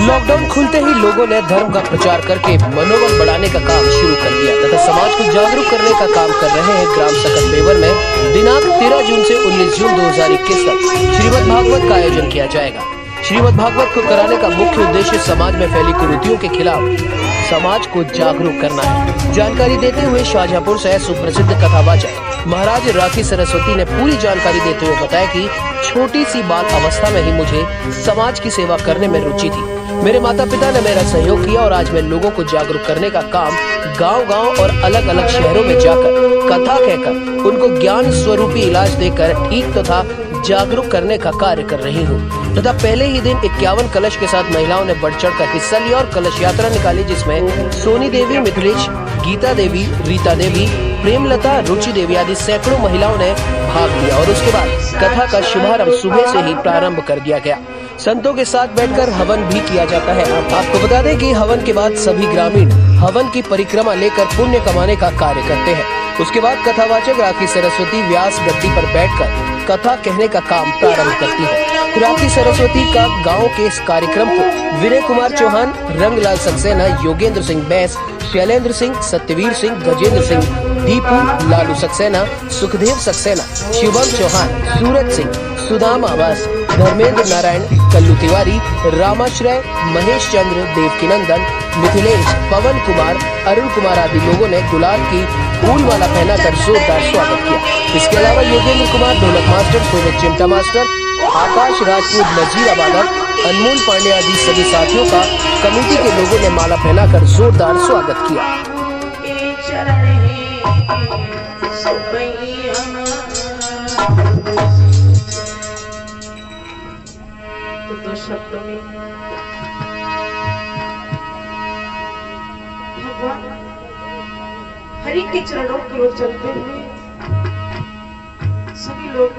Lockdown खुलते ही लोगों ने धर्म का प्रचार करके मनोबल बढ़ाने का काम शुरू कर दिया तथा समाज को जागरूक करने का काम कर रहे हैं। ग्राम सकत बेवर में दिनांक 13 जून से 19 जून 2021 तक श्रीमद् भागवत का आयोजन किया जाएगा। श्रीमद् भागवत को कराने का मुख्य उद्देश्य समाज में फैली कुरीतियों के खिलाफ समाज को जागरूक करना है। जानकारी देते हुए शाहजहांपुर से सुप्रसिद्ध कथावाचक महाराज राखी सरस्वती ने पूरी जानकारी देते हुए बताया कि छोटी सी बाल अवस्था में ही मुझे समाज की सेवा करने में रुचि थी। मेरे माता पिता ने मेरा सहयोग किया और आज मैं लोगों को जागरूक करने का काम गांव-गांव और अलग-अलग शहरों में जाकर कथा कहकर उनको ज्ञान स्वरूपी इलाज देकर ठीक तथा जागरूक करने का कार्य कर रही हूँ तथा पहले ही दिन 51 कलश के साथ महिलाओं ने बढ़ चढ़ कर हिस्सा लिया और कलश यात्रा निकाली, जिसमें सोनी देवी, मिथिलेश, गीता देवी, रीता देवी, प्रेमलता, रुचि देवी आदि सैकड़ों महिलाओं ने भाग लिया और उसके बाद कथा का शुभारंभ सुबह से ही प्रारंभ कर दिया गया। संतों के साथ बैठकर हवन भी किया जाता है। आपको बता दें कि हवन के बाद सभी ग्रामीण हवन की परिक्रमा लेकर पुण्य कमाने का कार्य करते हैं। उसके बाद कथावाचक राखी सरस्वती व्यास गद्दी पर बैठकर कथा कहने का काम प्रारंभ करती है। राखी सरस्वती का गांव के इस कार्यक्रम को विनय कुमार चौहान, रंगलाल सक्सेना, योगेंद्र सिंह बैस, शैलेंद्र सिंह, सत्यवीर सिंह, गजेंद्र सिंह, दीपू, लालू सक्सेना, सुखदेव सक्सेना, शिवम चौहान, सूरज सिंह, सुदाम आवास, धर्मेंद्र नारायण, कल्लू तिवारी, रामाश्रय, महेश चंद्र, देवकीनंदन, मिथिलेश, पवन कुमार, अरुण कुमार आदि लोगों ने गुलाल की फूलमाला पहनाकर जोरदार स्वागत किया। इसके अलावा योगेंद्र कुमार ढोलक मास्टर, सोनित चिमटा मास्टर, आकाश राजपूत नजीरा वादक, अनमोल पांडे आदि सभी साथियों का कमेटी के लोगों ने माला पहनाकर जोरदार स्वागत किया। तो शब्दों में भगवान हरि के चरणों की ओर चलते हुए सभी लोग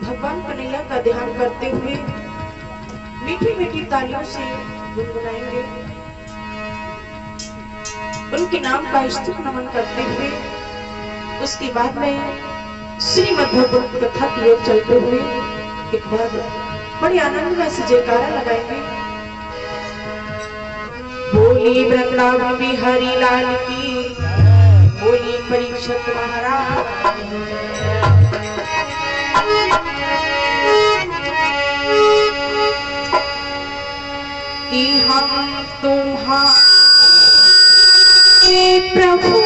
भगवान कन्हैया का ध्यान करते हुए मीठी मीठी तालियों से गुनगुनाएंगे। उनके नाम का स्तुति नमन करते हुए उसके बाद में श्रीमद् भागवत कथा की ओर चलते हुए एक बार बड़ी आनंद में से जयकारा लगाएंगे। बोली वृंदावन बिहारी लाल की, बोली परीक्षित महाराज कि हम तुम्हारे प्रभु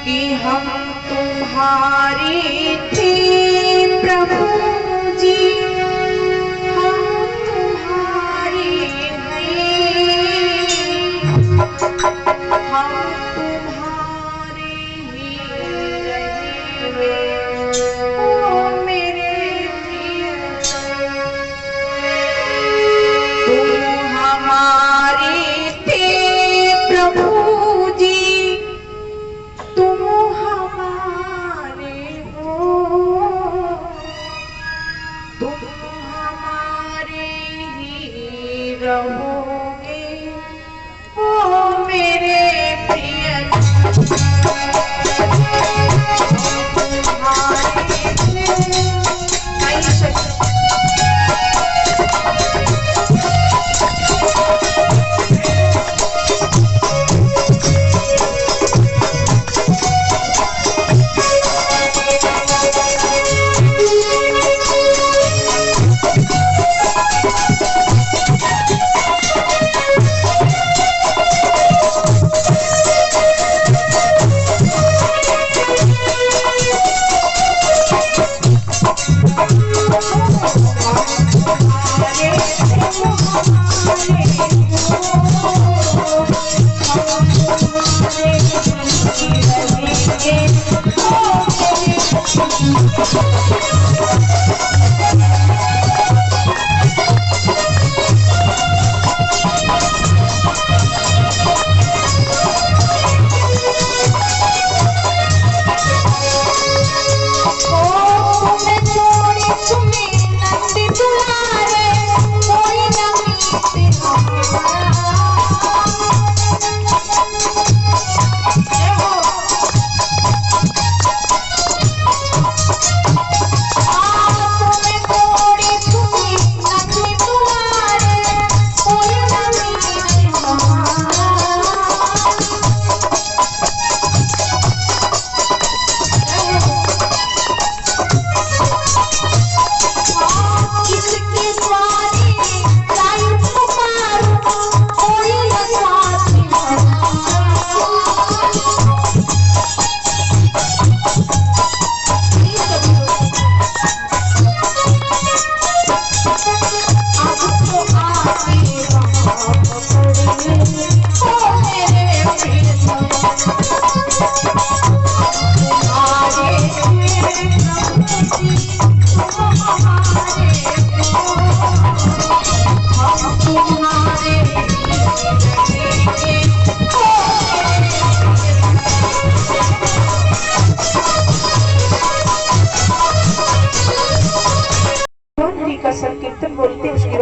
कि हम तुम्हारे थे प्रभु जी, हम तुम्हारे हैं, हम तुम्हारे ही रहेंगे। ओ मेरे प्रियतम, तुम हमारे थे प्रभु जी, तुम हमारे हो, तुम हमारे ही रहोगे। ओ मेरे प्रिय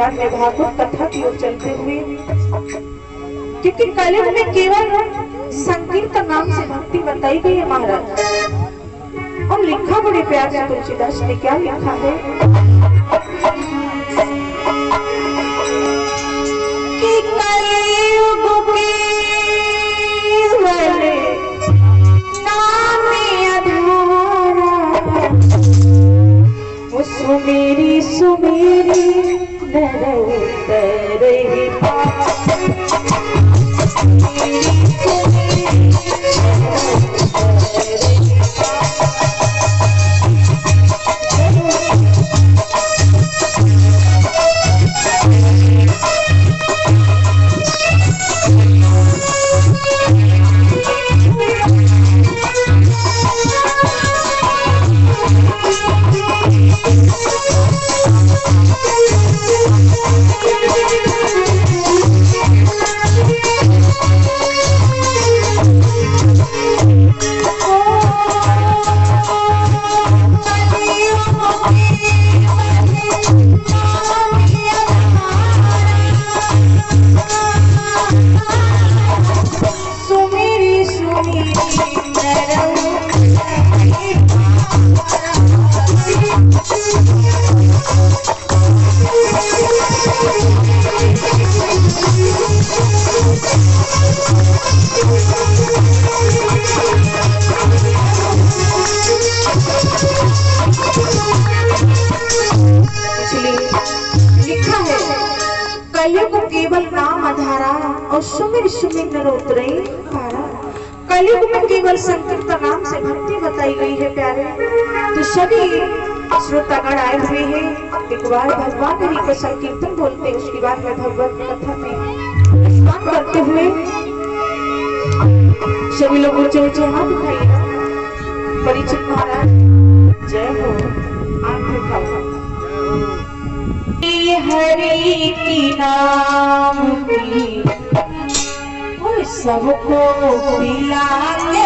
बाद में भागवत कथा की ओर चलते हुए, क्योंकि कलयुग में केवल संकीर्तन नाम से भक्ति बताई गई है महाराज। और लिखा बड़े प्यार से तुलसीदास ने क्या लिखा है कि कलयुग केवल नाम आधारा, वो सुमेरी सुमेरी नर ही केवल नाम आधारा और सुमिर सुमिर नरोत्तरे पारा। कलयुग में केवल संकीर्तन नाम से भक्ति बताई गई है प्यारे। तो सभी श्रोतागण आए हुए हैं, एक बार भगवान हरि का संकीर्तन बोलते हैं, उसके बाद में भगवत कथा में स्नान करते हुए सभी लोग ऊंचे ऊंचे हाथ उठाइएगा। परीक्षित महाराज जय हो। आंख उठाओ। हरि की नाम की सबको पिलाते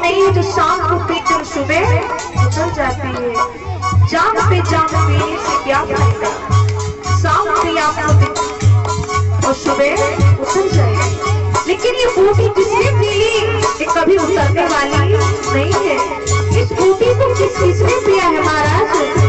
नहीं है जो शाम को पीकर सुबह उतर जाती है। जाम पे पीने से क्या फायदा, शाम पे आपको और सुबह उतर जाए। लेकिन ये बूटी जिसने पी ली ये कभी उतरने वाली नहीं है। इस बूटी को किसने पिया है महाराज?